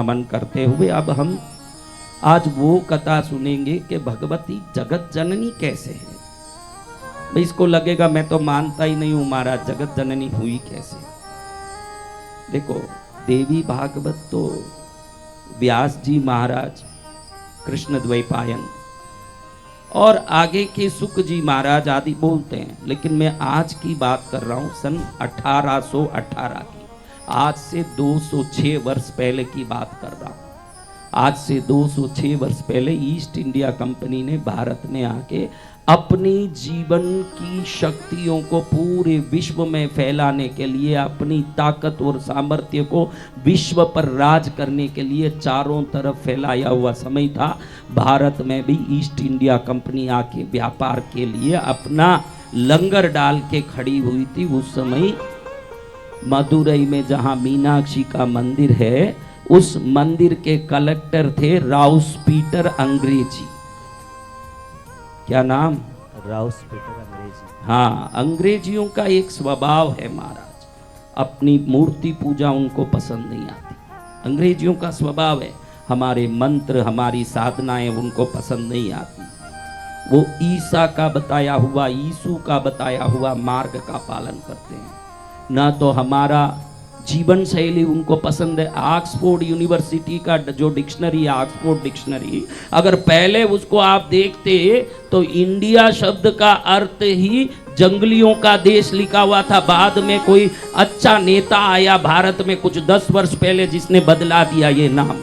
नमन करते हुए अब हम आज वो कथा सुनेंगे कि भगवती जगत जननी कैसे है। भाई इसको लगेगा मैं तो मानता ही नहीं हूं महाराज, जगत जननी हुई कैसे। देखो देवी भागवत तो व्यास जी महाराज, कृष्ण द्वैपायन और आगे के सुख जी महाराज आदि बोलते हैं, लेकिन मैं आज की बात कर रहा हूं सन 1818 की। आज से 206 वर्ष पहले की बात कर रहा हूं। आज से 206 वर्ष पहले ईस्ट इंडिया कंपनी ने भारत में आके अपनी जीवन की शक्तियों को पूरे विश्व में फैलाने के लिए, अपनी ताकत और सामर्थ्य को विश्व पर राज करने के लिए चारों तरफ फैलाया हुआ समय था। भारत में भी ईस्ट इंडिया कंपनी आके व्यापार के लिए अपना लंगर डाल के खड़ी हुई थी। उस समय मदुरई में जहां मीनाक्षी का मंदिर है, उस मंदिर के कलेक्टर थे राउस पीटर अंग्रेजी। क्या नाम? राउस पीटर अंग्रेजी। हाँ, अंग्रेजियों का एक स्वभाव है महाराज, अपनी मूर्ति पूजा उनको पसंद नहीं आती। अंग्रेजियों का स्वभाव है, हमारे मंत्र हमारी साधनाएं उनको पसंद नहीं आती। वो ईसा का बताया हुआ, यीशु का बताया हुआ मार्ग का पालन करते हैं, ना तो हमारा जीवन शैली उनको पसंद है। ऑक्सफोर्ड यूनिवर्सिटी का जो डिक्शनरी, ऑक्सफोर्ड डिक्शनरी, अगर पहले उसको आप देखते तो इंडिया शब्द का अर्थ ही जंगलियों का देश लिखा हुआ था। बाद में कोई अच्छा नेता आया भारत में कुछ 10 वर्ष पहले, जिसने बदला दिया ये नाम।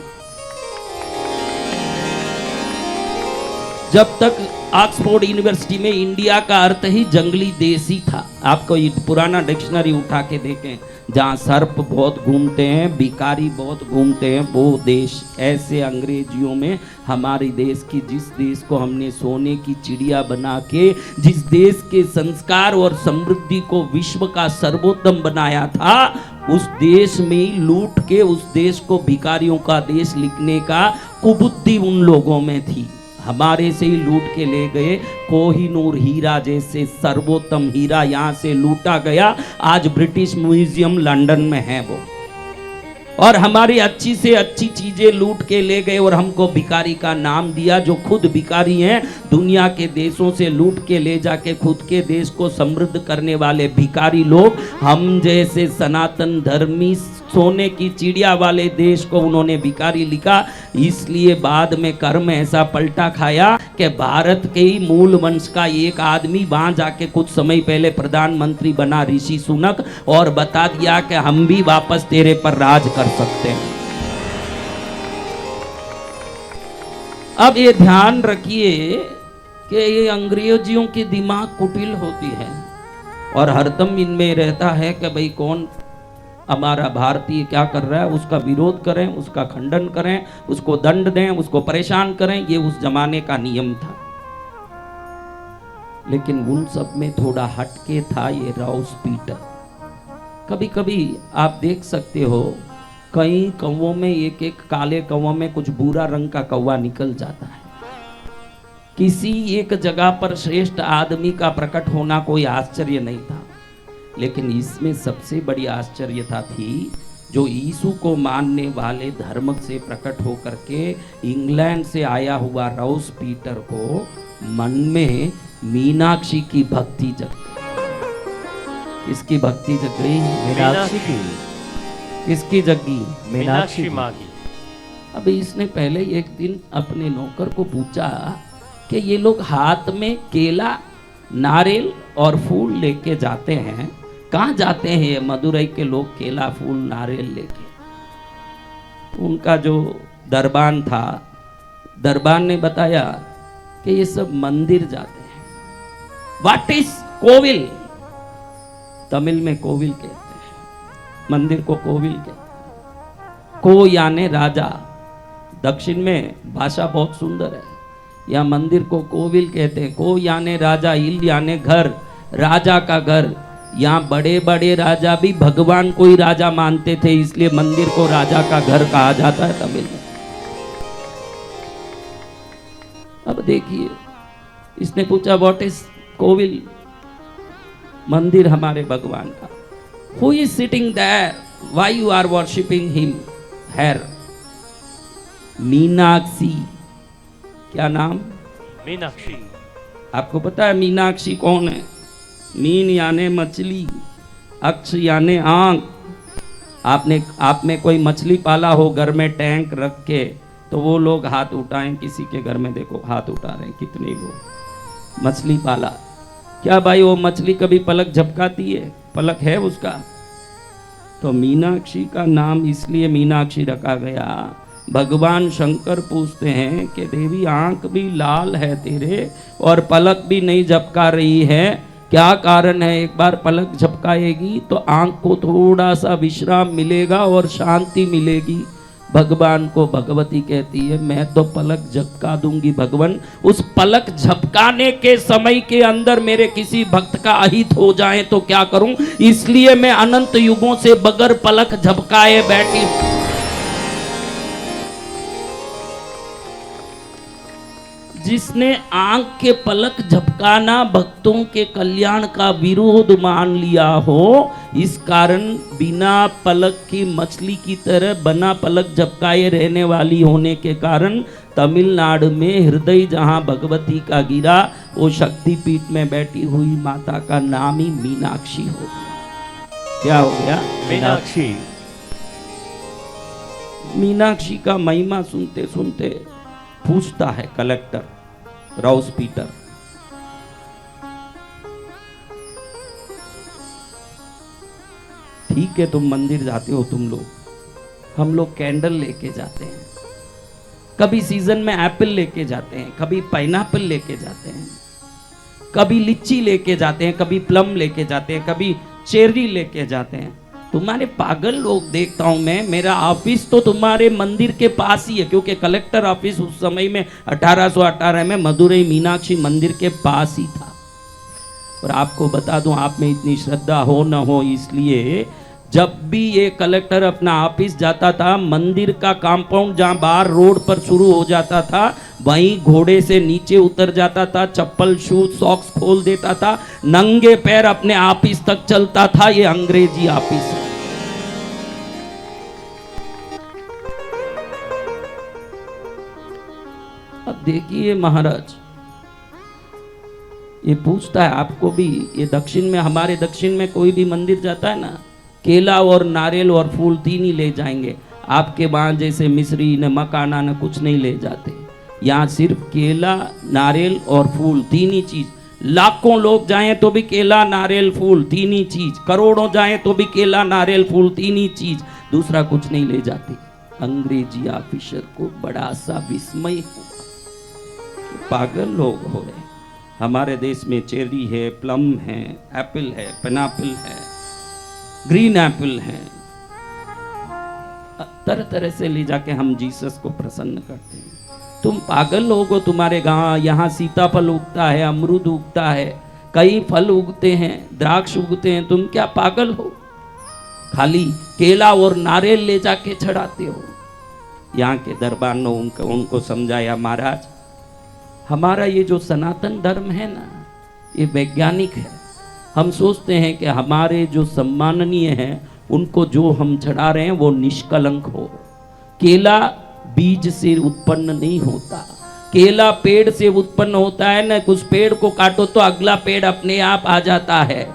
जब तक ऑक्सफोर्ड यूनिवर्सिटी में इंडिया का अर्थ ही जंगली देश ही था। आपको ये पुराना डिक्शनरी उठा के देखें, जहाँ सर्प बहुत घूमते हैं, भिखारी बहुत घूमते हैं, वो देश। ऐसे अंग्रेजियों में हमारे देश की, जिस देश को हमने सोने की चिड़िया बना के, जिस देश के संस्कार और समृद्धि को विश्व का सर्वोत्तम बनाया था, उस देश में ही लूट के उस देश को भिखारियों का देश लिखने का कुबुद्धि उन लोगों में थी। हमारे से ही लूट के ले गए। कोहिनूर हीरा जैसे सर्वोत्तम हीरा यहाँ से लूटा गया, आज ब्रिटिश म्यूजियम लंदन में है वो। और हमारी अच्छी से अच्छी चीजें लूट के ले गए और हमको भिखारी का नाम दिया, जो खुद भिखारी हैं। दुनिया के देशों से लूट के ले जाके खुद के देश को समृद्ध करने वाले भिखारी लोग, हम जैसे सनातन धर्मी सोने की चिड़िया वाले देश को उन्होंने भिखारी लिखा। इसलिए बाद में कर्म ऐसा पलटा खाया कि भारत के ही मूल वंश का एक आदमी वहां जाके कुछ समय पहले प्रधानमंत्री बना, ऋषि सुनक, और बता दिया कि हम भी वापस तेरे पर राज कर सकते हैं। अब ये ध्यान रखिए कि ये अंग्रेजियों की दिमाग कुटिल होती है और हरदम इनमें रहता है कि भाई कौन हमारा भारतीय क्या कर रहा है, उसका विरोध करें, उसका खंडन करें, उसको दंड दें, उसको परेशान करें। ये उस जमाने का नियम था। लेकिन उन सब में थोड़ा हटके था ये राउस पीटर। कभी कभी आप देख सकते हो, कई कौवों में, एक एक काले कौवों में कुछ भूरा रंग का कौवा निकल जाता है। किसी एक जगह पर श्रेष्ठ आदमी का प्रकट होना कोई आश्चर्य नहीं था, लेकिन इसमें सबसे बड़ी आश्चर्यता थी जो यीशु को मानने वाले धर्म से प्रकट होकर के इंग्लैंड से आया हुआ राउस पीटर को मन में मीनाक्षी की भक्ति जग गई। किसकी भक्ति जग गई? मीनाक्षी की। किसकी जगी? मीनाक्षी माँ की। अब इसने पहले एक दिन अपने नौकर को पूछा कि ये लोग हाथ में केला, नारियल और फूल लेके जाते हैं, कहाँ जाते हैं ये मदुरई के लोग केला, फूल, नारियल लेके? उनका जो दरबान था, दरबान ने बताया कि ये सब मंदिर जाते हैं। व्हाट इज कोविल? तमिल में कोविल कहते हैं, मंदिर को कोविल कहते हैं। को यानी राजा। दक्षिण में भाषा बहुत सुंदर है, या मंदिर को कोविल कहते हैं। को यानी राजा, इल यानी घर, राजा का घर। यहाँ बड़े बड़े राजा भी भगवान को ही राजा मानते थे, इसलिए मंदिर को राजा का घर कहा जाता है तमिल में। अब देखिए, इसने पूछा व्हाट इज कोविल? मंदिर हमारे भगवान का। Who is sitting there? Why you are worshipping him here? Meenakshi, क्या नाम? मीनाक्षी। आपको पता है मीनाक्षी कौन है? मीन यानी मछली, अक्ष यानी आंख। आप में कोई मछली पाला हो घर में टैंक रख के, तो वो लोग हाथ उठाएं। किसी के घर में देखो हाथ उठा रहे हैं कितने लोग, मछली पाला। क्या भाई वो मछली कभी पलक झपकाती है? पलक है उसका? तो मीनाक्षी का नाम इसलिए मीनाक्षी रखा गया। भगवान शंकर पूछते हैं कि देवी आंख भी लाल है तेरे और पलक भी नहीं झपका रही है, क्या कारण है? एक बार पलक झपकाएगी तो आंख को थोड़ा सा विश्राम मिलेगा और शांति मिलेगी। भगवान को भगवती कहती है मैं तो पलक झपका दूंगी भगवान, उस पलक झपकाने के समय के अंदर मेरे किसी भक्त का अहित हो जाए तो क्या करूं? इसलिए मैं अनंत युगों से बगैर पलक झपकाए बैठी। जिसने आंख के पलक झपकाना भक्तों के कल्याण का विरोध मान लिया हो, इस कारण बिना पलक की मछली की तरह बना पलक झपकाए रहने वाली होने के कारण तमिलनाडु में हृदय जहां भगवती का गिरा, वो शक्तिपीठ में बैठी हुई माता का नाम ही मीनाक्षी हो गया। क्या हो गया? मीनाक्षी। मीनाक्षी का महिमा सुनते सुनते पूछता है कलेक्टर राउस पीटर, ठीक है तुम मंदिर जाते हो तुम लोग, हम लोग कैंडल लेके जाते हैं, कभी सीजन में एप्पल लेके जाते हैं, कभी पाइनएप्पल लेके जाते हैं, कभी लीची लेके जाते हैं, कभी प्लम लेके जाते हैं, कभी चेरी लेके जाते हैं। तुम्हारे पागल लोग देखता हूं मैं, मेरा ऑफिस तो तुम्हारे मंदिर के पास ही है, क्योंकि कलेक्टर ऑफिस उस समय में 1818 में मदुरई मीनाक्षी मंदिर के पास ही था। और आपको बता दूं, आप में इतनी श्रद्धा हो न हो, इसलिए जब भी ये कलेक्टर अपना ऑफिस जाता था, मंदिर का कंपाउंड जहां बाहर रोड पर शुरू हो जाता था, वहीं घोड़े से नीचे उतर जाता था, चप्पल शूज सॉक्स खोल देता था, नंगे पैर अपने ऑफिस तक चलता था। ये अंग्रेजी ऑफिस है। अब देखिए महाराज, ये पूछता है आपको भी, ये दक्षिण में, हमारे दक्षिण में कोई भी मंदिर जाता है ना, केला और नारियल और फूल तीन ही ले जाएंगे। आपके वहां जैसे मिश्री न मकाना न कुछ नहीं ले जाते, यहाँ सिर्फ केला नारियल और फूल तीन ही चीज। लाखों लोग जाएं तो भी केला नारियल फूल तीन ही चीज, करोड़ों जाएं तो भी केला नारियल फूल तीन ही चीज, दूसरा कुछ नहीं ले जाते। अंग्रेजी ऑफिसर को बड़ा सा विस्मय हुआ, पागल लोग हो रहे। हमारे देश में चेरी है, प्लम है, एप्पल है, पाइनएप्पल है, ग्रीन एप्पल है, तरह तरह से ले जाके हम जीसस को प्रसन्न करते हैं। तुम पागल लोग हो, तुम्हारे गांव यहाँ सीताफल उगता है, अमरूद उगता है, कई फल उगते हैं, द्राक्ष उगते हैं, तुम क्या पागल हो? खाली केला और नारियल ले जाके चढ़ाते हो। यहाँ के दरबार ने उनको समझाया, महाराज हमारा ये जो सनातन धर्म है ना, ये वैज्ञानिक है। हम सोचते हैं कि हमारे जो सम्माननीय हैं उनको जो हम चढ़ा रहे हैं वो निष्कलंक हो। केला बीज से उत्पन्न नहीं होता, केला पेड़ से उत्पन्न होता है ना, कुछ पेड़ को काटो तो अगला पेड़ अपने आप आ जाता है।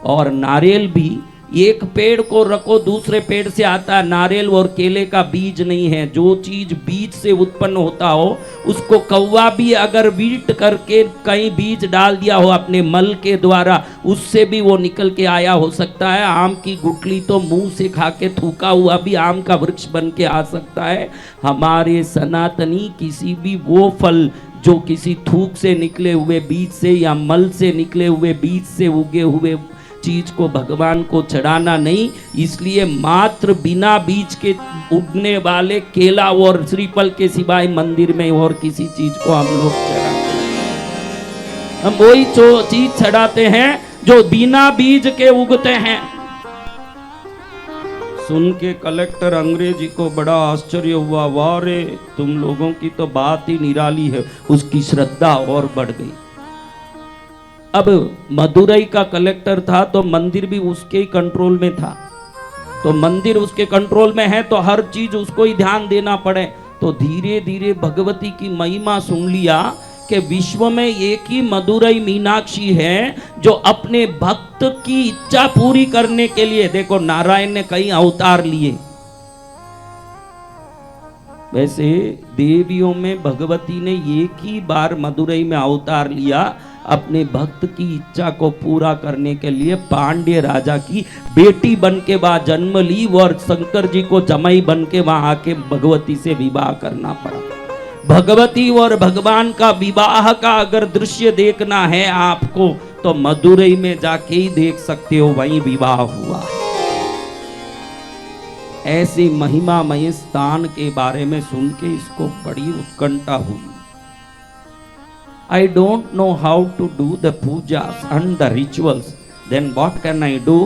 और नारियल भी एक पेड़ को रखो दूसरे पेड़ से आता है, नारियल और केले का बीज नहीं है। जो चीज बीज से उत्पन्न होता हो उसको कौवा भी अगर वीट करके कहीं बीज डाल दिया हो अपने मल के द्वारा, उससे भी वो निकल के आया हो सकता है। आम की गुठली तो मुंह से खा के थूका हुआ भी आम का वृक्ष बन के आ सकता है। हमारे सनातनी किसी भी वो फल जो किसी थूक से निकले हुए बीज से या मल से निकले हुए बीज से उगे हुए चीज को भगवान को चढ़ाना नहीं, इसलिए मात्र बिना बीज के उगने वाले केला और श्रीफल के सिवाय मंदिर में और किसी चीज को हम लोग चढ़ाते हैं। हम वही चीज चढ़ाते हैं जो बिना बीज के उगते हैं। सुन के कलेक्टर अंग्रेजी को बड़ा आश्चर्य हुआ, वाह रे तुम लोगों की तो बात ही निराली है। उसकी श्रद्धा और बढ़ गई। अब मदुरई का कलेक्टर था तो मंदिर भी उसके ही कंट्रोल में था, तो मंदिर उसके कंट्रोल में है तो हर चीज उसको ही ध्यान देना पड़े। तो धीरे धीरे भगवती की महिमा सुन लिया कि विश्व में एक ही मदुरई मीनाक्षी है जो अपने भक्त की इच्छा पूरी करने के लिए, देखो नारायण ने कई अवतार लिए, वैसे देवियों में भगवती ने एक ही बार मदुरई में अवतार लिया अपने भक्त की इच्छा को पूरा करने के लिए। पांड्य राजा की बेटी बन के वहां जन्म ली और शंकर जी को जमाई बन के वहां आके भगवती से विवाह करना पड़ा। भगवती और भगवान का विवाह का अगर दृश्य देखना है आपको तो मदुरई में जाके ही देख सकते हो, वहीं विवाह हुआ। ऐसी महिमामय स्थान के बारे में सुन के इसको बड़ी उत्कंठा हुई। I don't know how to do the pujas and the rituals. Then what can I do?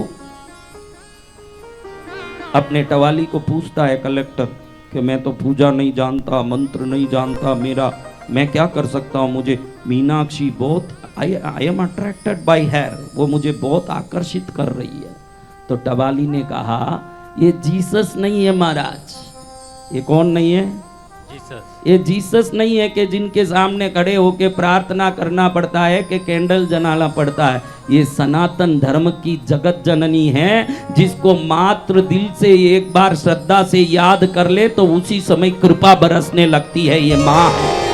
अपने टवाली को पूछता है कलेक्टर कि मैं तो पूजा नहीं जानता, मंत्र नहीं जानता, मैं क्या कर सकता हूँ? मुझे मीनाक्षी बहुत I am attracted by her, वो मुझे बहुत आकर्षित कर रही है। तो टवाली ने कहा ये जीसस नहीं है महाराज। ये कौन नहीं है? जीसस। ये जीसस नहीं है कि जिनके सामने खड़े होके प्रार्थना करना पड़ता है कि कैंडल जलाना पड़ता है। ये सनातन धर्म की जगत जननी है जिसको मात्र दिल से एक बार श्रद्धा से याद कर ले तो उसी समय कृपा बरसने लगती है। ये माँ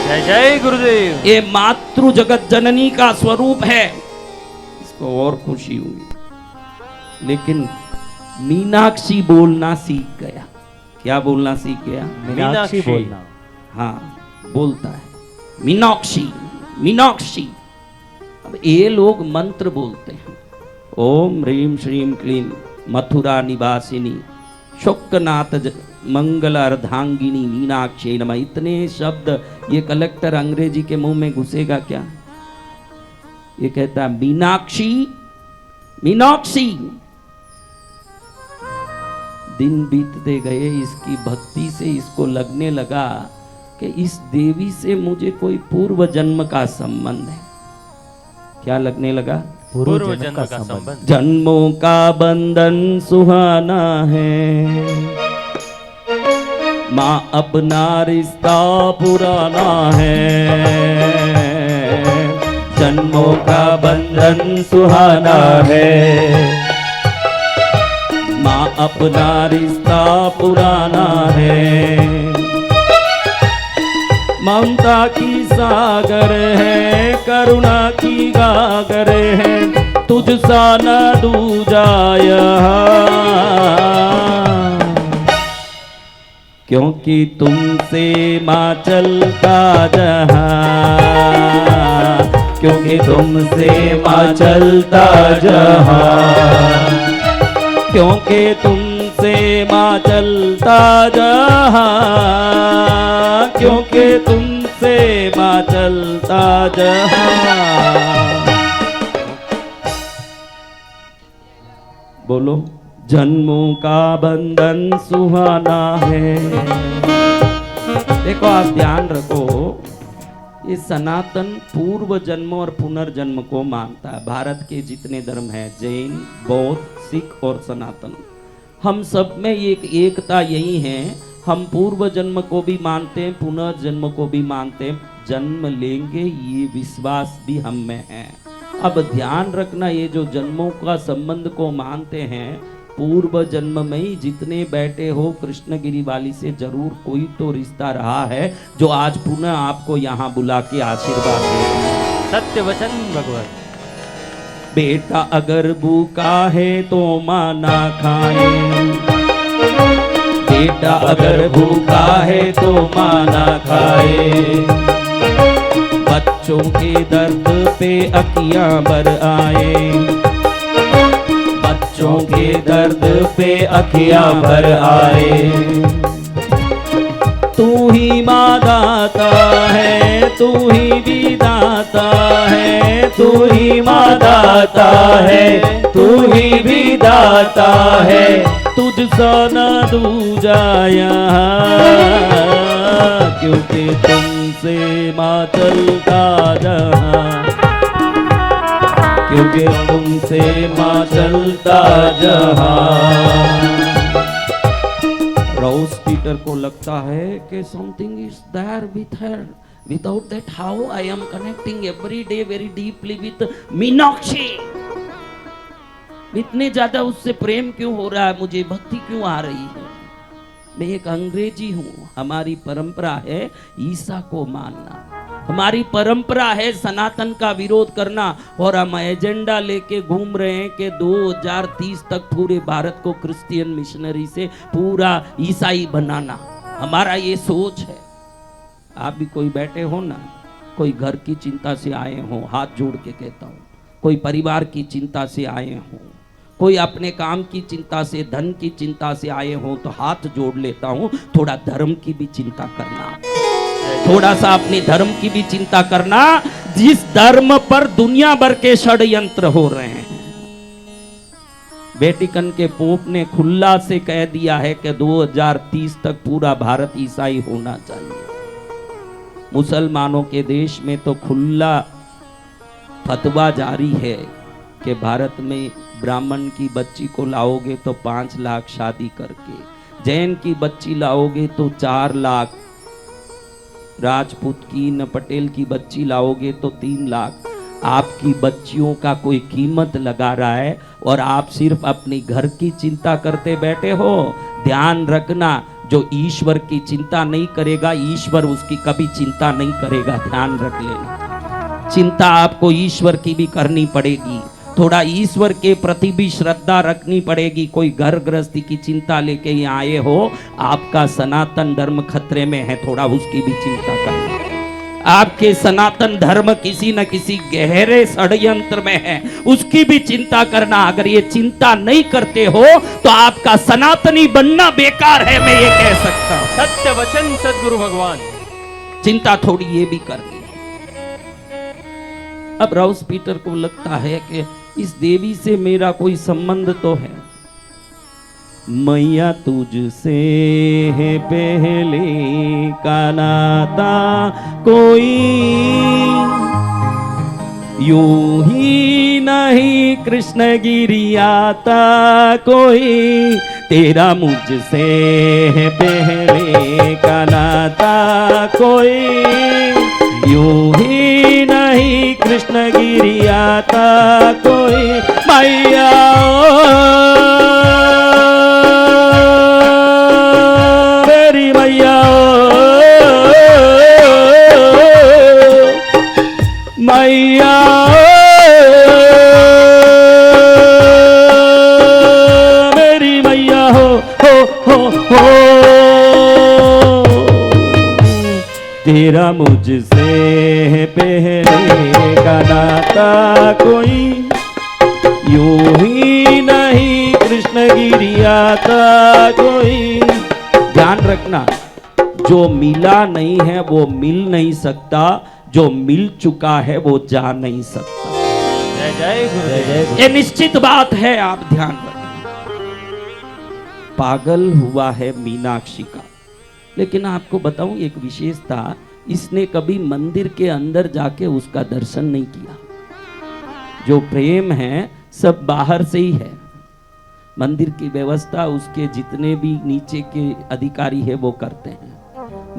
जय जय गुरुदेव। ये मातृ जगत जननी का स्वरूप है। इसको और खुशी हुई। लेकिन मीनाक्षी बोलना सीख गया। क्या बोलना सीख गया? मीनाक्षी बोलना। हाँ, बोलता है मीनाक्षी मीनाक्षी। अब ये लोग मंत्र बोलते हैं, ओम ह्रीम श्रीम क्लीम मथुरा निवासिनी शोकनाथ मंगल अर्धांगिनी मीनाक्षी नमः। इतने शब्द ये कलेक्टर अंग्रेजी के मुंह में घुसेगा क्या? ये कहता है मीनाक्षी मीनाक्षी। दिन बीतते गए, इसकी भक्ति से इसको लगने लगा कि इस देवी से मुझे कोई पूर्व जन्म का संबंध है। क्या लगने लगा? पूर्व जन्म का संबंध। जन्मों का बंधन सुहाना है, माँ अपना रिश्ता पुराना है। जन्मों का बंधन सुहाना है, माँ अपना रिश्ता पुराना है। ममता की सागर है, करुणा की गागर है, तुझ सा न दूजा यहाँ। क्योंकि तुमसे माँ चलता जहाँ, क्योंकि तुमसे माँ चलता जहाँ, क्योंकि तुमसे माँ चलता जहाँ, क्योंकि तुमसे माँ चलता जहाँ। बोलो, जन्मों का बंधन सुहाना है। देखो आप ध्यान रखो, ये सनातन पूर्व जन्म और पुनर्जन्म को मानता है। भारत के जितने धर्म हैं, जैन, बौद्ध, सिख और सनातन, हम सब में एक एकता यही है, हम पूर्व जन्म को भी मानते हैं, पुनर्जन्म को भी मानते हैं। जन्म लेंगे ये विश्वास भी हम में है। अब ध्यान रखना, ये जो जन्मों का संबंध को मानते हैं, पूर्व जन्म में ही जितने बैठे हो कृष्णगिरी वाली से जरूर कोई तो रिश्ता रहा है जो आज पुनः आपको यहाँ बुला के आशीर्वाद दे। सत्य वचन भगवान। बेटा अगर भूखा है तो माँ ना खाए, बेटा अगर भूखा है तो माँ ना खाए। बच्चों के दर्द पे अखियां भर आए, बच्चों के दर्द पे अखियां भर आए। तू ही माँ दाता है, तू ही विधाता है, तू ही माँ दाता है, तू ही विधाता है। तुझ सा न दूजा यहाँ, क्योंकि तुमसे माँ चलता जहाँ, क्योंकि तुमसे माँ चलता जहाँ। हॉस्पिटल पीटर को लगता है कि something is there with her, without that how I am connecting every day very deeply with Meenakshi. इतने ज्यादा उससे प्रेम क्यों हो रहा है, मुझे भक्ति क्यों आ रही है। मैं एक अंग्रेजी हूं, हमारी परंपरा है ईसा को मानना, हमारी परंपरा है सनातन का विरोध करना, और हम एजेंडा लेके घूम रहे हैं कि 2030 तक पूरे भारत को क्रिश्चियन मिशनरी से पूरा ईसाई बनाना। हमारा ये सोच है। आप भी कोई बैठे हो ना, कोई घर की चिंता से आए हो, हाथ जोड़ के कहता हूँ, कोई परिवार की चिंता से आए हो, कोई अपने काम की चिंता से, धन की चिंता से आए हो, तो हाथ जोड़ लेता हूं, थोड़ा धर्म की भी चिंता करना, थोड़ा सा अपने धर्म की भी चिंता करना, जिस धर्म पर दुनिया भर के षड्यंत्र हो रहे हैं। वेटिकन के पोप ने खुला से कह दिया है कि 2030 तक पूरा भारत ईसाई होना चाहिए। मुसलमानों के देश में तो खुला फतवा जारी है कि भारत में ब्राह्मण की बच्ची को लाओगे तो 5 लाख शादी करके, जैन की बच्ची लाओगे तो 4 लाख, राजपूत की न पटेल की बच्ची लाओगे तो 3 लाख। आपकी बच्चियों का कोई कीमत लगा रहा है और आप सिर्फ अपनी घर की चिंता करते बैठे हो। ध्यान रखना, जो ईश्वर की चिंता नहीं करेगा, ईश्वर उसकी कभी चिंता नहीं करेगा। ध्यान रख लेना, चिंता आपको ईश्वर की भी करनी पड़ेगी, थोड़ा ईश्वर के प्रति भी श्रद्धा रखनी पड़ेगी। कोई घर गृहस्थी की चिंता लेके यहाँ आए हो, आपका सनातन धर्म खतरे में है, थोड़ा उसकी भी चिंता करना। आपके सनातन धर्म किसी न किसी गहरे षड्यंत्र में है, उसकी भी चिंता करना। अगर ये चिंता नहीं करते हो तो आपका सनातनी बनना बेकार है, मैं ये कह सकता हूं। सत्य वचन सदगुरु भगवान। चिंता थोड़ी ये भी करनी है। अब राउस पीटर को लगता है कि इस देवी से मेरा कोई संबंध तो है। मैया तुझसे है पहले का नाता कोई, यूं ही नहीं कृष्ण गिरी आता कोई, तेरा मुझसे है पहले का नाता कोई, यूं ही नहीं कृष्ण गिरी आता कोई। मैया मेरी मैया मैया मेरी मैया हो तेरा मुझसे पहले का नाता कोई, यूं ही नहीं कृष्ण गिरी आता कोई। ध्यान रखना, जो मिला नहीं है वो मिल नहीं सकता, जो मिल चुका है वो जा नहीं सकता। जय जय गुरुदेव। ये निश्चित बात है, आप ध्यान रखना। पागल हुआ है मीनाक्षी का, लेकिन आपको बताऊं एक विशेषता, इसने कभी मंदिर के अंदर जाके उसका दर्शन नहीं किया। जो प्रेम है सब बाहर से ही है। मंदिर की व्यवस्था उसके जितने भी नीचे के अधिकारी है वो करते हैं,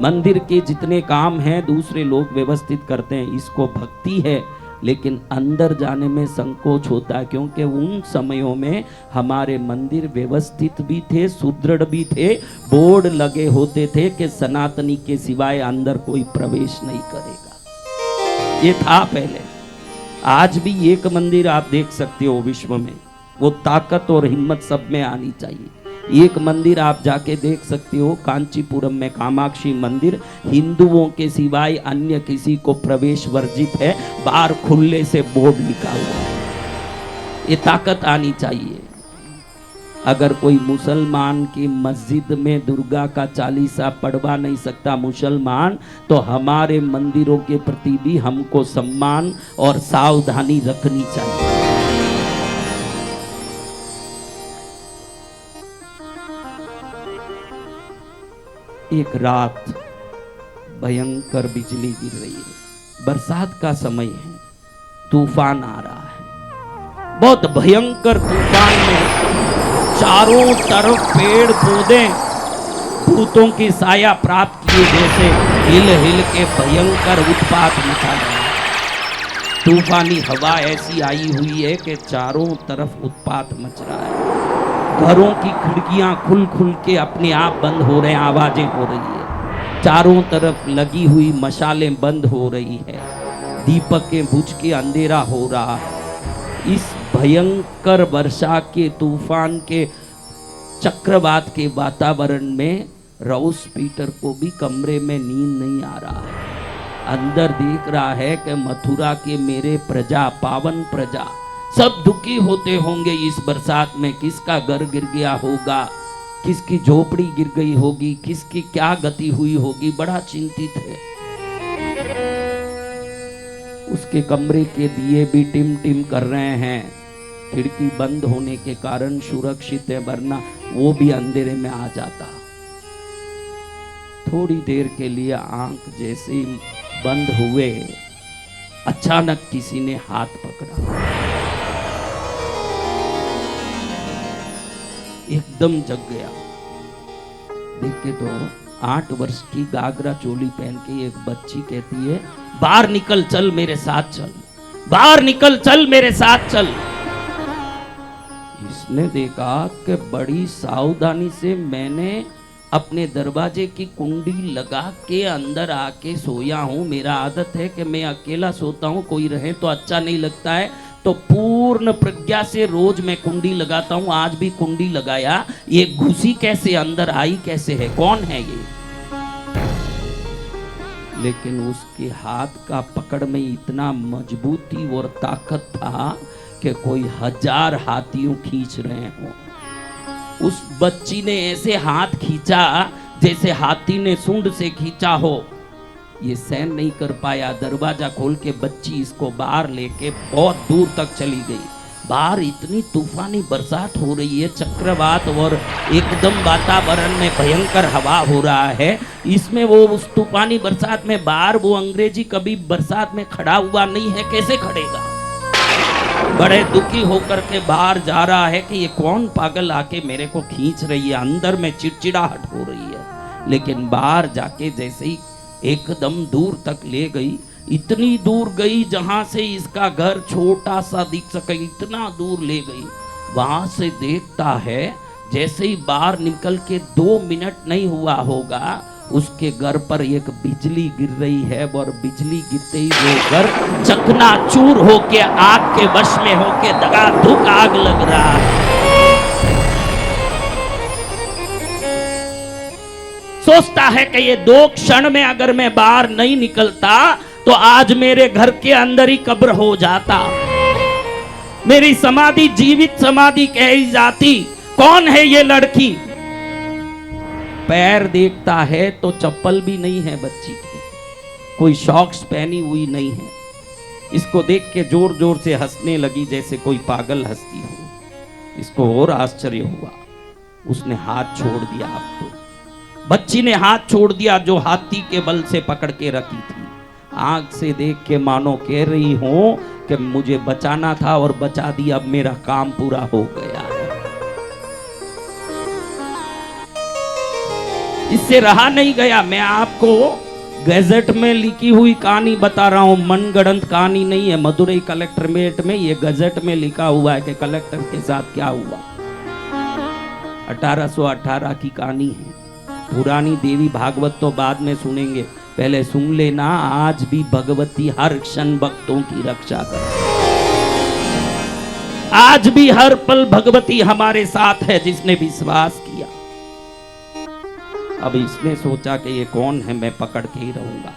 मंदिर के जितने काम हैं दूसरे लोग व्यवस्थित करते हैं। इसको भक्ति है, लेकिन अंदर जाने में संकोच होता है, क्योंकि उन समयों में हमारे मंदिर व्यवस्थित भी थे, सुदृढ़ भी थे, बोर्ड लगे होते थे कि सनातनी के सिवाय अंदर कोई प्रवेश नहीं करेगा। ये था पहले। आज भी एक मंदिर आप देख सकते हो विश्व में, वो ताकत और हिम्मत सब में आनी चाहिए। एक मंदिर आप जाके देख सकते हो, कांचीपुरम में कामाक्षी मंदिर, हिंदुओं के सिवाय अन्य किसी को प्रवेश वर्जित है, बाहर खुले से बोर्ड लिखा हुआ है। ये ताकत आनी चाहिए। अगर कोई मुसलमान की मस्जिद में दुर्गा का चालीसा पढ़वा नहीं सकता मुसलमान, तो हमारे मंदिरों के प्रति भी हमको सम्मान और सावधानी रखनी चाहिए। एक रात भयंकर बिजली गिर रही है, बरसात का समय है, तूफान आ रहा है, बहुत भयंकर तूफान में चारों तरफ पेड़ पौधे भूतों की साया प्राप्त किए जैसे हिल हिल के भयंकर उत्पात मचा रहा है। तूफानी हवा ऐसी आई हुई है कि चारों तरफ उत्पात मच रहा है। घरों की खिड़कियां खुल खुल के अपने आप बंद हो रहे हैं, आवाजें हो रही है। चारों तरफ लगी हुई मशालें बंद हो रही है, दीपकें बुझ के अंधेरा हो रहा है। इस भयंकर वर्षा के तूफान के चक्रवात के वातावरण में राउस पीटर को भी कमरे में नींद नहीं आ रहा है। अंदर देख रहा है कि मथुरा के मेरे प्रजा, पावन प्रजा सब दुखी होते होंगे इस बरसात में। किसका घर गिर गया होगा, किसकी झोपड़ी गिर गई होगी, किसकी क्या गति हुई होगी, बड़ा चिंतित है। उसके कमरे के दिए भी टिम टिम कर रहे हैं। खिड़की बंद होने के कारण सुरक्षित है, वरना वो भी अंधेरे में आ जाता। थोड़ी देर के लिए आंख जैसे ही बंद हुए, अचानक किसी ने हाथ पकड़ा। एकदम जग गया। देख के तो 8 वर्ष की गागरा चोली पहन के एक बच्ची कहती है, बाहर निकल, चल मेरे साथ चल, बाहर निकल, चल मेरे साथ चल। इसने देखा कि बड़ी सावधानी से मैंने अपने दरवाजे की कुंडी लगा के अंदर आके सोया हूं। मेरा आदत है कि मैं अकेला सोता हूं, कोई रहे तो अच्छा नहीं लगता है, तो पूर्ण प्रज्ञा से रोज मैं कुंडी लगाता हूं। आज भी कुंडी लगाया। ये घुसी कैसे, अंदर आई कैसे है, कौन है ये? लेकिन उसके हाथ का पकड़ में इतना मजबूती और ताकत था कि कोई 1000 हाथियों खींच रहे हो। उस बच्ची ने ऐसे हाथ खींचा जैसे हाथी ने सूंड से खींचा हो। ये सहन नहीं कर पाया, दरवाजा खोल के बच्ची इसको बाहर लेके बहुत दूर तक चली गई। बाहर इतनी तूफानी बरसात हो रही है, चक्रवात, और एकदम वातावरण में भयंकर हवा हो रहा है। इसमें वो उस तूफानी बरसात में बाहर वो अंग्रेजी कभी बरसात में खड़ा हुआ नहीं है, कैसे खड़ेगा? बड़े दुखी होकर के बाहर जा रहा है कि ये कौन पागल आके मेरे को खींच रही है। अंदर में चिड़चिड़ाहट हो रही है। लेकिन बाहर जाके जैसे ही एकदम दूर तक ले गई, इतनी दूर गई जहां से इसका घर छोटा सा दिख सके, इतना दूर ले गई। वहां से देखता है जैसे ही बाहर निकल के 2 मिनट नहीं हुआ होगा, उसके घर पर एक बिजली गिर रही है, और बिजली गिरते ही वो घर चकनाचूर होके आग के वश में होके धगाधुक आग लग रहा है। सोचता है कि ये 2 क्षण में अगर मैं बाहर नहीं निकलता तो आज मेरे घर के अंदर ही कब्र हो जाता, मेरी समाधि जीवित समाधि कही जाती। कौन है ये लड़की? पैर देखता है तो चप्पल भी नहीं है बच्ची की, कोई सॉक्स पहनी हुई नहीं है। इसको देख के जोर जोर से हंसने लगी जैसे कोई पागल हंसती हो। इसको और आश्चर्य हुआ, उसने हाथ छोड़ दिया। अब तो बच्ची ने हाथ छोड़ दिया जो हाथी के बल से पकड़ के रखी थी। आंख से देख के मानो कह रही हूं कि मुझे बचाना था और बचा दिया, अब मेरा काम पूरा हो गया है। इससे रहा नहीं गया। मैं आपको गैजेट में लिखी हुई कहानी बता रहा हूं, मनगढ़ंत कहानी नहीं है। मदुरई कलेक्टरेट में ये गैजेट में लिखा हुआ है कि कलेक्टर के साथ क्या हुआ। 1818 की कहानी है। पुरानी देवी भागवत तो बाद में सुनेंगे, पहले सुन लेना। आज भी भगवती हर क्षण भक्तों की रक्षा कर, आज भी हर पल भगवती हमारे साथ है जिसने विश्वास किया। अब इसने सोचा कि ये कौन है, मैं पकड़ के ही रहूंगा।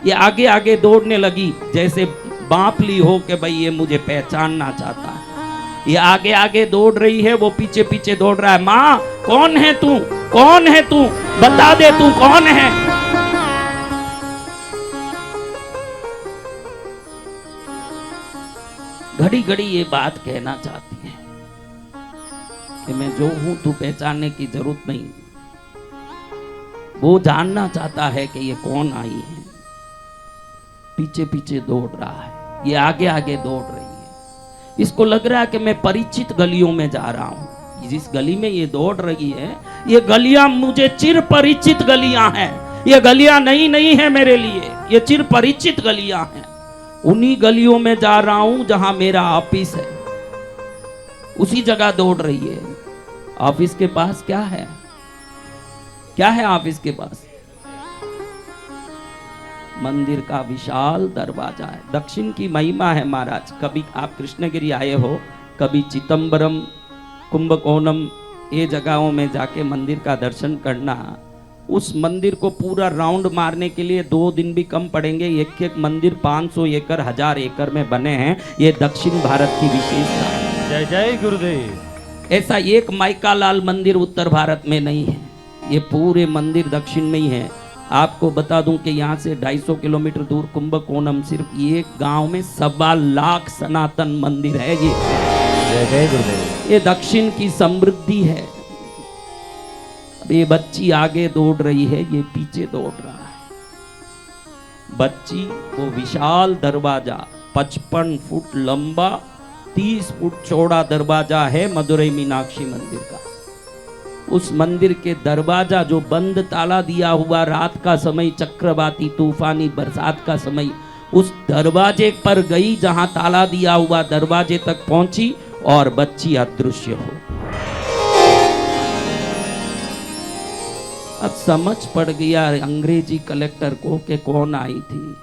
ये आगे आगे दौड़ने लगी जैसे बांप ली हो कि भाई ये मुझे पहचानना चाहता है। ये आगे आगे दौड़ रही है, वो पीछे पीछे दौड़ रहा है। माँ कौन है तू, कौन है तू, बता दे तू कौन है। घड़ी घड़ी ये बात कहना चाहती है कि मैं जो हूं तू पहचानने की जरूरत नहीं। वो जानना चाहता है कि ये कौन आई है। पीछे पीछे दौड़ रहा है, ये आगे आगे दौड़ रही है। इसको लग रहा है कि मैं परिचित गलियों में जा रहा हूं। जिस गली में ये दौड़ रही है, ये गलियां मुझे चिर परिचित गलियां हैं। ये गलियां नई नहीं है मेरे लिए, ये चिर परिचित गलियां हैं। उन्हीं गलियों में जा रहा हूं जहां मेरा ऑफिस है, उसी जगह दौड़ रही है। ऑफिस के पास क्या है? क्या है ऑफिस के पास? मंदिर का विशाल दरवाजा है। दक्षिण की महिमा है महाराज। कभी आप कृष्णगिरी आए हो, कभी चिदंबरम, कुंभकोणम, ये जगहों में जाके मंदिर का दर्शन करना। उस मंदिर को पूरा राउंड मारने के लिए 2 दिन भी कम पड़ेंगे। एक एक मंदिर 500 एकड़ 1000 एकड़ में बने हैं। ये दक्षिण भारत की विशेषता है। जय जय गुरुदेव। ऐसा एक माइकालाल मंदिर उत्तर भारत में नहीं है, ये पूरे मंदिर दक्षिण में ही है। आपको बता दूं कि यहाँ से 250 किलोमीटर दूर कुंभकोणम, सिर्फ एक गांव में 1.25 लाख सनातन मंदिर है। ये जय जय गुरुदेव। ये दक्षिण की समृद्धि है। अब ये बच्ची आगे दौड़ रही है, ये पीछे दौड़ रहा है। बच्ची वो विशाल दरवाजा 55 फुट लंबा 30 फुट चौड़ा दरवाजा है मदुरई मीनाक्षी मंदिर का। उस मंदिर के दरवाजा जो बंद ताला दिया हुआ, रात का समय, चक्रवाती तूफानी बरसात का समय, उस दरवाजे पर गई, जहां ताला दिया हुआ दरवाजे तक पहुंची और बच्ची अदृश्य हो। अब समझ पड़ गया अंग्रेजी कलेक्टर को कि कौन आई थी।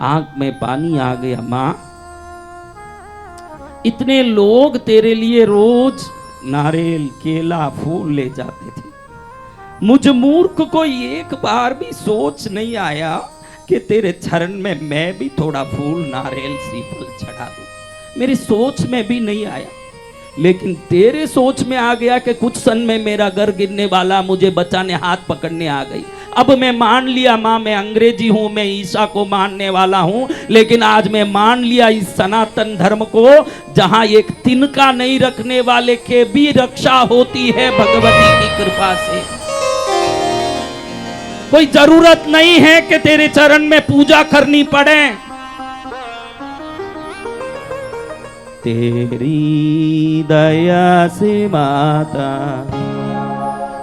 आंख में पानी आ गया। मां, इतने लोग तेरे लिए रोज नारियल, केला, फूल ले जाते थे, मुझ मूर्ख को एक बार भी सोच नहीं आया कि तेरे चरण में मैं भी थोड़ा फूल, नारियल, श्रीफल चढ़ा दूं। मेरी सोच में भी नहीं आया, लेकिन तेरे सोच में आ गया कि कुछ सन में मेरा घर गिरने वाला, मुझे बचाने हाथ पकड़ने आ गई। अब मैं मान लिया माँ, मैं अंग्रेजी हूं, मैं ईसा को मानने वाला हूं, लेकिन आज मैं मान लिया इस सनातन धर्म को, जहां एक तिनका नहीं रखने वाले के भी रक्षा होती है भगवती की कृपा से। कोई जरूरत नहीं है कि तेरे चरण में पूजा करनी पड़े। तेरी दया से माता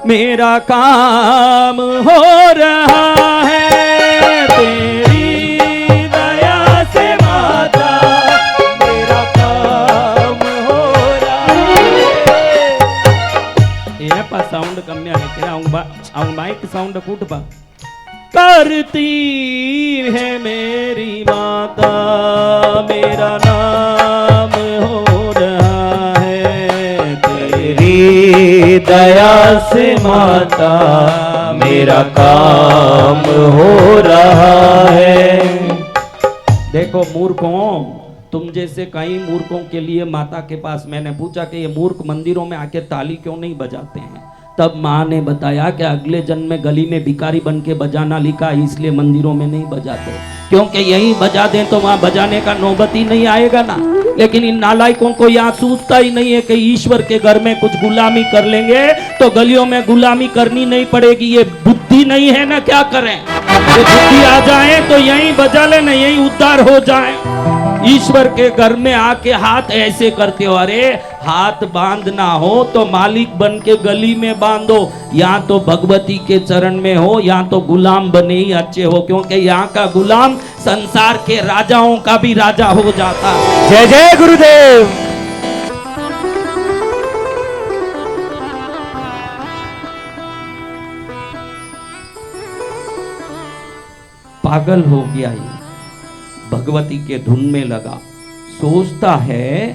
मेरा काम हो रहा है। तेरी दया से माता मेरा काम हो रहा है। ये पा साउंड कम में है क्या? आऊं माइक साउंड कूट पा करती है मेरी माता, मेरा नाम हो रहा है। तेरी दया से माता मेरा काम हो रहा है। देखो मूर्खों, तुम जैसे कई मूर्खों के लिए माता के पास मैंने पूछा कि ये मूर्ख मंदिरों में आके ताली क्यों नहीं बजाते हैं। तब माँ ने बताया कि अगले जन्म में गली में भिखारी बन के बजाना लिखा, इसलिए मंदिरों में नहीं बजाते, क्योंकि यहीं बजा दें तो वहां बजाने का नौबत ही नहीं आएगा ना। लेकिन इन नालायकों को यहाँ सूझता ही नहीं है कि ईश्वर के घर में कुछ गुलामी कर लेंगे तो गलियों में गुलामी करनी नहीं पड़ेगी। ये बुद्धि नहीं है ना, क्या करें? ये बुद्धि आ जाए तो यहीं बजा ले ना, यहीं उद्धार हो जाए। ईश्वर के घर में आके हाथ ऐसे करते हो, अरे हाथ बांधना हो तो मालिक बन के गली में बांधो, या तो भगवती के चरण में हो या तो गुलाम बने ही अच्छे हो, क्योंकि यहाँ का गुलाम संसार के राजाओं का भी राजा हो जाता। जय जय गुरुदेव। पागल हो गया ये, भगवती के धुन में लगा। सोचता है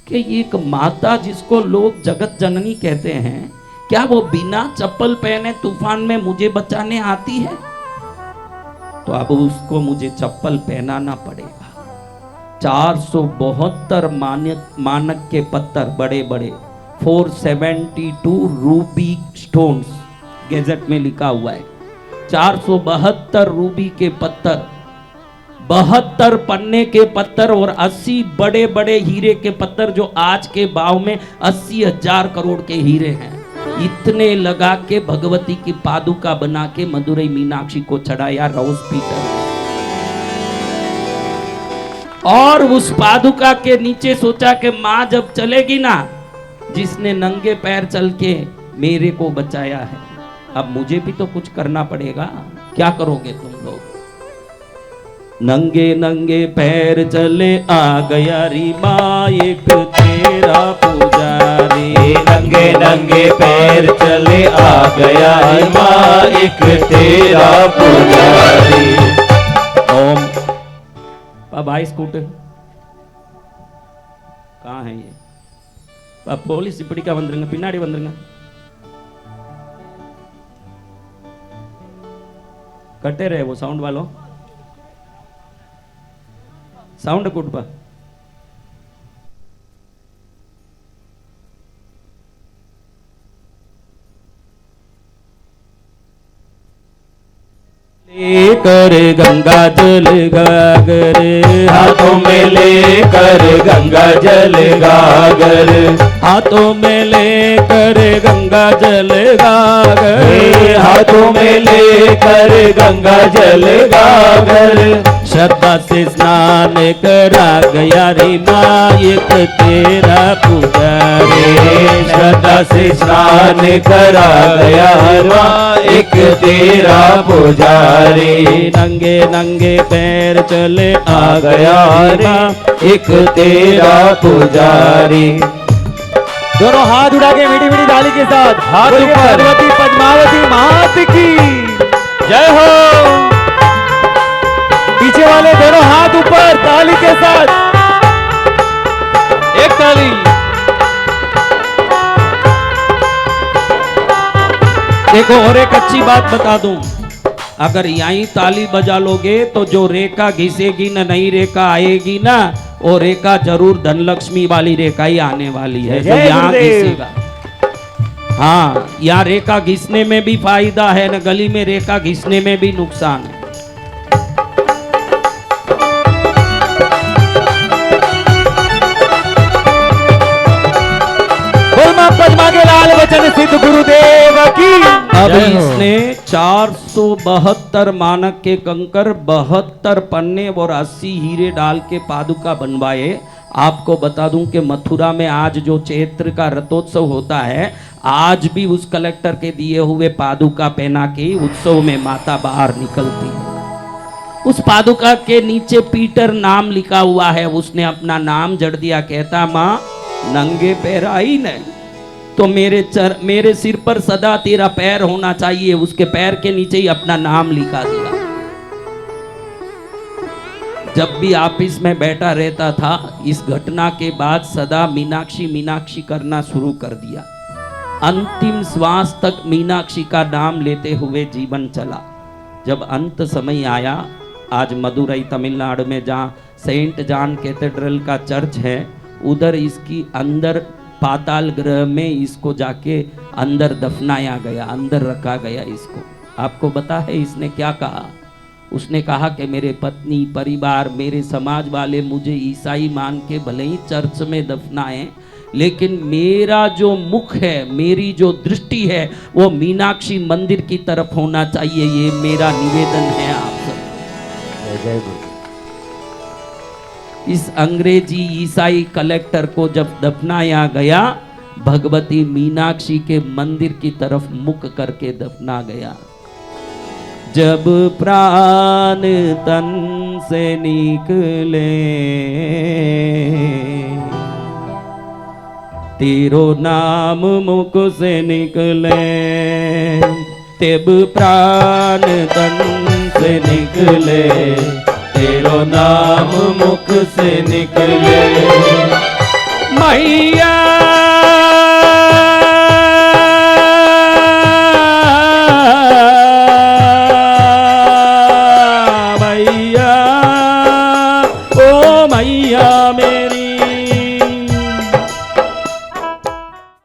कि एक माता जिसको लोग जगत जननी कहते हैं, क्या वो बिना चप्पल पहने तूफान में मुझे बचाने आती है? तो अब उसको मुझे चप्पल पहनाना पड़ेगा। 472 मानक के पत्थर बड़े बड़े, 472 रूबी स्टोन्स गैजेट में लिखा हुआ है। 472 रूबी के पत्थर, 72 पन्ने के पत्थर और 80 बड़े बड़े हीरे के पत्थर, जो आज के भाव में 80,000 करोड़ के हीरे हैं। इतने लगा के भगवती की पादुका बना के मदुरई मीनाक्षी को चढ़ाया रोज पीटर। और उस पादुका के नीचे सोचा कि माँ जब चलेगी ना जिसने नंगे पैर चल के मेरे को बचाया है, अब मुझे भी तो कुछ करना पड़ेगा। क्या करोगे तुम लोग? नंगे नंगे पैर चले आ गया री माँ एक तेरा पुजारी। नंगे नंगे पैर चले आ गया री माँ एक तेरा पुजारी। ओम भाई स्कूटर कहाँ है ये? போலீஸ் இப்படிக்கா வந்துருங்க, பின்னாடி வந்துருங்க. कटे रहे वो साउंड वालों, साउंड कुटपा लेकर गंगा जल गागर, हाथों में लेकर गंगा जल गागर, हाथों में लेकर गंगा जल गागर, हाथों में लेकर गंगा जल गागर। श्रद्धा से स्नान करा गया रे माँ एक तेरा पुजारी। श्रद्धा से स्नान करा गया माँ एक तेरा पुजारी। नंगे नंगे पैर चले आ गया माँ एक तेरा पुजारी। दोनों हाथ उठा के मीठी मीठी ताली के साथ हाथ ऊपर, पार्वती पद्मावती मात की जय हो। पीछे वाले दोनों हाथ ऊपर ताली के साथ, एक ताली। देखो और एक अच्छी बात बता दूं, अगर यहीं ताली बजा लोगे तो जो रेखा घिसेगी ना, नई रेखा आएगी ना, वो रेखा जरूर धनलक्ष्मी वाली रेखा ही आने वाली है जो यहाँ घिसेगा। हाँ, यहाँ रेखा घिसने में भी फायदा है ना, गली में रेखा घिसने में भी नुकसान है। पद्मा के लाल वचन सिद्ध गुरुदेव की। अब इसने 472 मानक के कंकर, 72 पन्ने और 80 हीरे डाल के पादुका बनवाए। आपको बता दूं कि मथुरा में आज जो चैत्र का रथोत्सव होता है, आज भी उस कलेक्टर के दिए हुए पादुका पहना के उत्सव में माता बाहर निकलती है। उस पादुका के नीचे पीटर नाम लिखा हुआ है, उसने अपना नाम जड़ दिया। कहता माँ नंगे पैर आई नहीं तो मेरे सिर पर सदा तेरा पैर होना चाहिए। उसके पैर के नीचे ही अपना नाम लिखा दिया। जब भी ऑफिस में बैठा रहता था, इस घटना के बाद सदा मीनाक्षी मीनाक्षी करना शुरू कर दिया। अंतिम श्वास तक मीनाक्षी का नाम लेते हुए जीवन चला। जब अंत समय आया, आज मदुरई तमिलनाडु में जहाँ सेंट जॉन कैथेड्रल का चर्च है, उधर इसकी अंदर पाताल ग्रह में इसको जाके अंदर दफनाया गया, अंदर रखा गया इसको। आपको पता है इसने क्या कहा? उसने कहा कि मेरे पत्नी, परिवार, मेरे समाज वाले मुझे ईसाई मान के भले ही चर्च में दफनाएं, लेकिन मेरा जो मुख है, मेरी जो दृष्टि है, वो मीनाक्षी मंदिर की तरफ होना चाहिए। ये मेरा निवेदन है आप सब। जय गुरु। इस अंग्रेजी ईसाई कलेक्टर को जब दफनाया गया, भगवती मीनाक्षी के मंदिर की तरफ मुख करके दफना गया। जब प्राण तन से निकले, तेरो नाम मुख से निकले, तब प्राण तन से निकले, तेरो नाम मुख से निकले। मैया